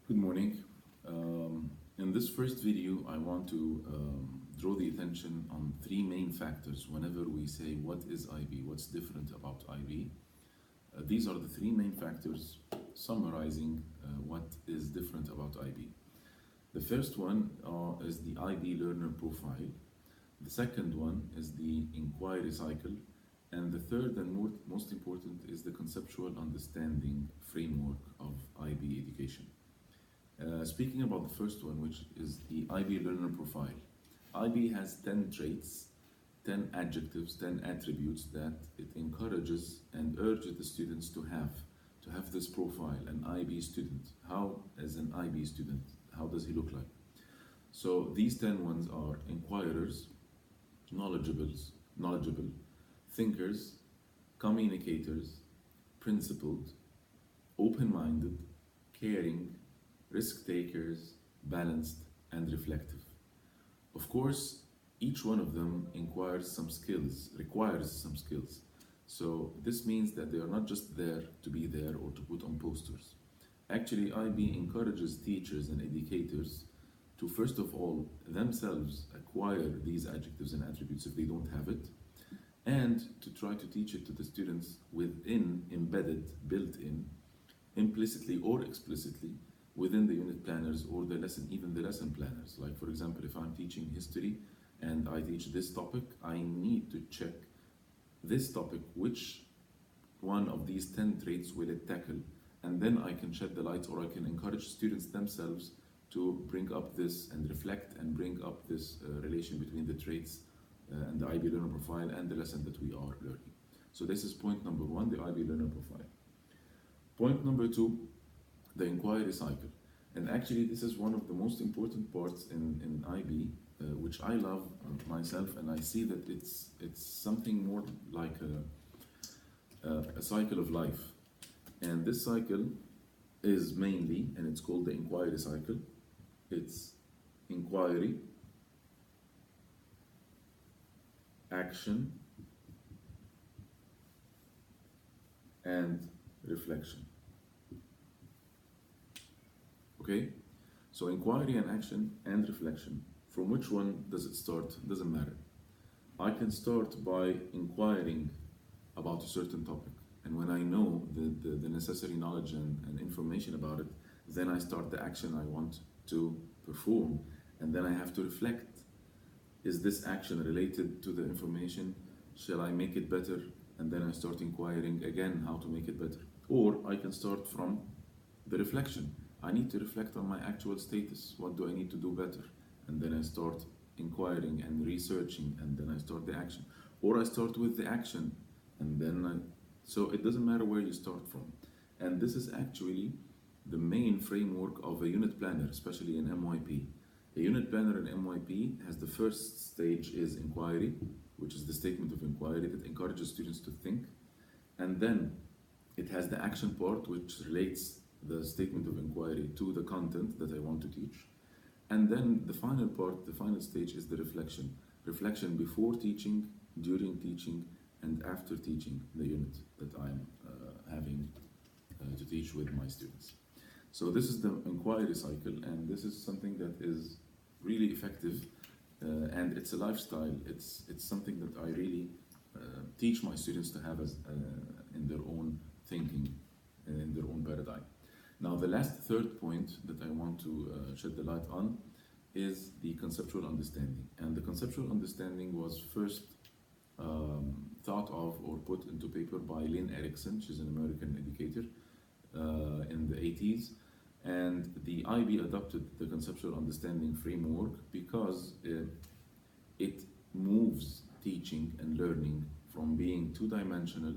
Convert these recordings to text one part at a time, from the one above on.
Good morning. In this first video, I want to draw the attention on three main factors whenever we say what is IB, what's different about IB. These are the three main factors summarizing what is different about IB. The first one is the IB learner profile. The second one is the inquiry cycle. And the third and most important is the conceptual understanding framework of IB education. Speaking about the first one, which is the IB learner profile. IB has 10 traits, 10 adjectives, 10 attributes that it encourages and urges the students to have this profile, an IB student. How, as an IB student, how does he look like? So these 10 ones are inquirers, knowledgeable, thinkers, communicators, principled, open-minded, caring, risk takers, balanced, and reflective. Of course, each one of them requires some skills. So this means that they are not just there to be there or to put on posters. Actually, IB encourages teachers and educators to first of all themselves acquire these adjectives and attributes if they don't have it, and to try to teach it to the students within, embedded, built in, implicitly or explicitly, within the unit planners or the lesson, even the lesson planners. Like for example, if I'm teaching history and I teach this topic, I need to check this topic, which one of these 10 traits will it tackle? And then I can shed the light, or I can encourage students themselves to bring up this and reflect and bring up this relation between the traits and the IB learner profile and the lesson that we are learning. So this is point number one, the IB learner profile. Point number two, the inquiry cycle. And actually this is one of the most important parts in IB, which I love myself, and I see that it's something more like a cycle of life. And this cycle is mainly, and it's called the inquiry cycle, it's inquiry, action, and reflection. Okay, so inquiry and action and reflection. From which one does it start? Doesn't matter. I can start by inquiring about a certain topic, and when I know the necessary knowledge and information about it, then I start the action I want to perform, and then I have to reflect. Is this action related to the information? Shall I make it better? And then I start inquiring again how to make it better. Or I can start from the reflection. I need to reflect on my actual status. What do I need to do better? And then I start inquiring and researching, and then I start the action. Or I start with the action, and then so it doesn't matter where you start from. And this is actually the main framework of a unit planner, especially in MYP. A unit planner in MYP has the first stage is inquiry, which is the statement of inquiry that encourages students to think. And then it has the action part, which relates the statement of inquiry to the content that I want to teach. And then the final part, the final stage is the reflection. Reflection before teaching, during teaching, and after teaching the unit that I'm having to teach with my students. So this is the inquiry cycle, and this is something that is really effective, and it's a lifestyle. It's something that I really teach my students to have as in their own thinking, in their own paradigm. Now, the last third point that I want to shed the light on is the conceptual understanding. And the conceptual understanding was first thought of or put into paper by Lynn Erickson. She's an American educator in the 80s. And the IB adopted the conceptual understanding framework because it moves teaching and learning from being two-dimensional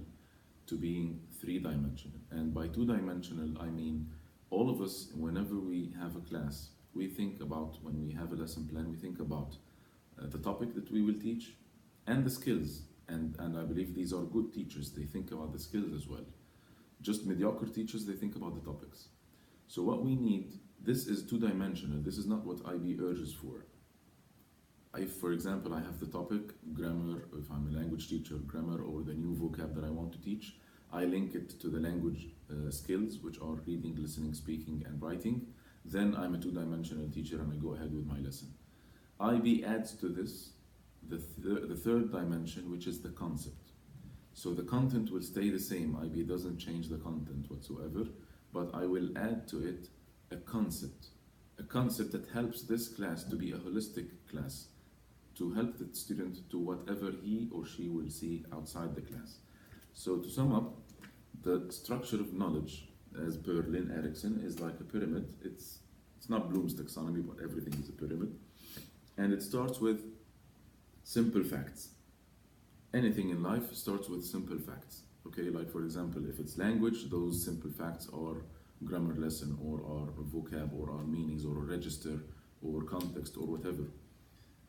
to being three-dimensional. And by two-dimensional, I mean all of us, whenever we have a class, we think about, when we have a lesson plan, we think about the topic that we will teach and the skills. And I believe these are good teachers. They think about the skills as well. Just mediocre teachers, they think about the topics. So what we need, this is two-dimensional. This is not what IB urges for. If, for example, I have the topic grammar, if I'm a language teacher, grammar or the new vocab that I want to teach, I link it to the language skills, which are reading, listening, speaking, and writing. then I'm a two-dimensional teacher and I go ahead with my lesson. IB adds to this the third dimension, which is the concept. So the content will stay the same. IB doesn't change the content whatsoever, but I will add to it a concept that helps this class to be a holistic class, to help the student to whatever he or she will see outside the class. So to sum up, the structure of knowledge, as per Lynn Erickson, is like a pyramid. It's not Bloom's taxonomy, but everything is a pyramid. And it starts with simple facts. Anything in life starts with simple facts. Okay, like for example, if it's language, those simple facts are grammar lesson or our vocab or our meanings or a register or context or whatever.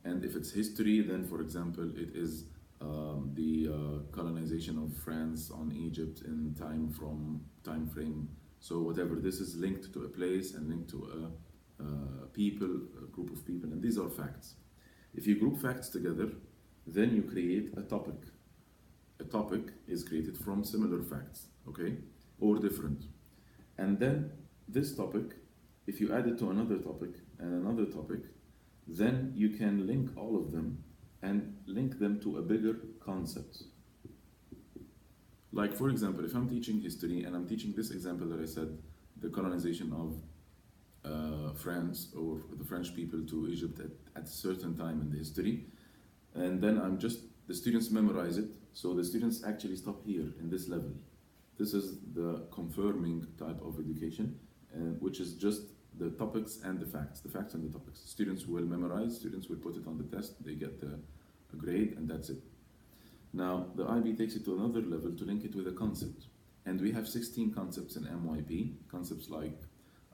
And if it's history, then for example, it is the colonization of France on Egypt in time frame. So whatever, this is linked to a place and linked to a group of people, and these are facts. If you group facts together, then you create a topic. A topic is created from similar facts, okay, or different. And then this topic, if you add it to another topic and another topic, then you can link all of them and link them to a bigger concept. Like for example, if I'm teaching history and I'm teaching this example that I said, the colonization of France or the French people to Egypt at a certain time in the history, and then the students memorize it, so the students actually stop here in this level. This is the confirming type of education, which is just the topics and the facts and the topics. Students will memorize, students will put it on the test, they get a grade, and that's it. Now, the IB takes it to another level to link it with a concept. And we have 16 concepts in MYP, concepts like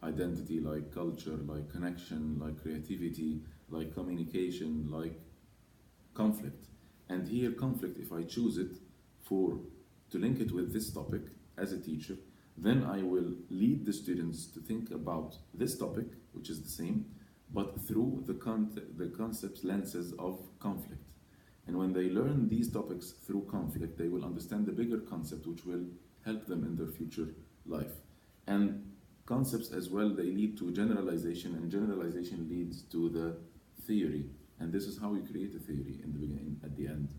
identity, like culture, like connection, like creativity, like communication, like conflict. And here, conflict, if I choose it to link it with this topic as a teacher, then I will lead the students to think about this topic, which is the same, but through the concept lenses of conflict. And when they learn these topics through conflict, they will understand the bigger concept, which will help them in their future life. And concepts as well, they lead to generalization, and generalization leads to the theory. And this is how we create a theory in the beginning, at the end.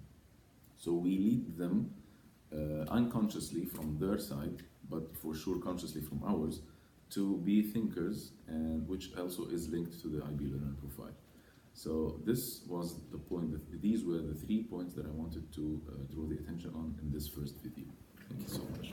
So we lead them unconsciously from their side, but for sure consciously from ours, to be thinkers, and which also is linked to the IB learner profile. So this was the point, these were the 3 points that I wanted to draw the attention on in this first video. Thank you so much.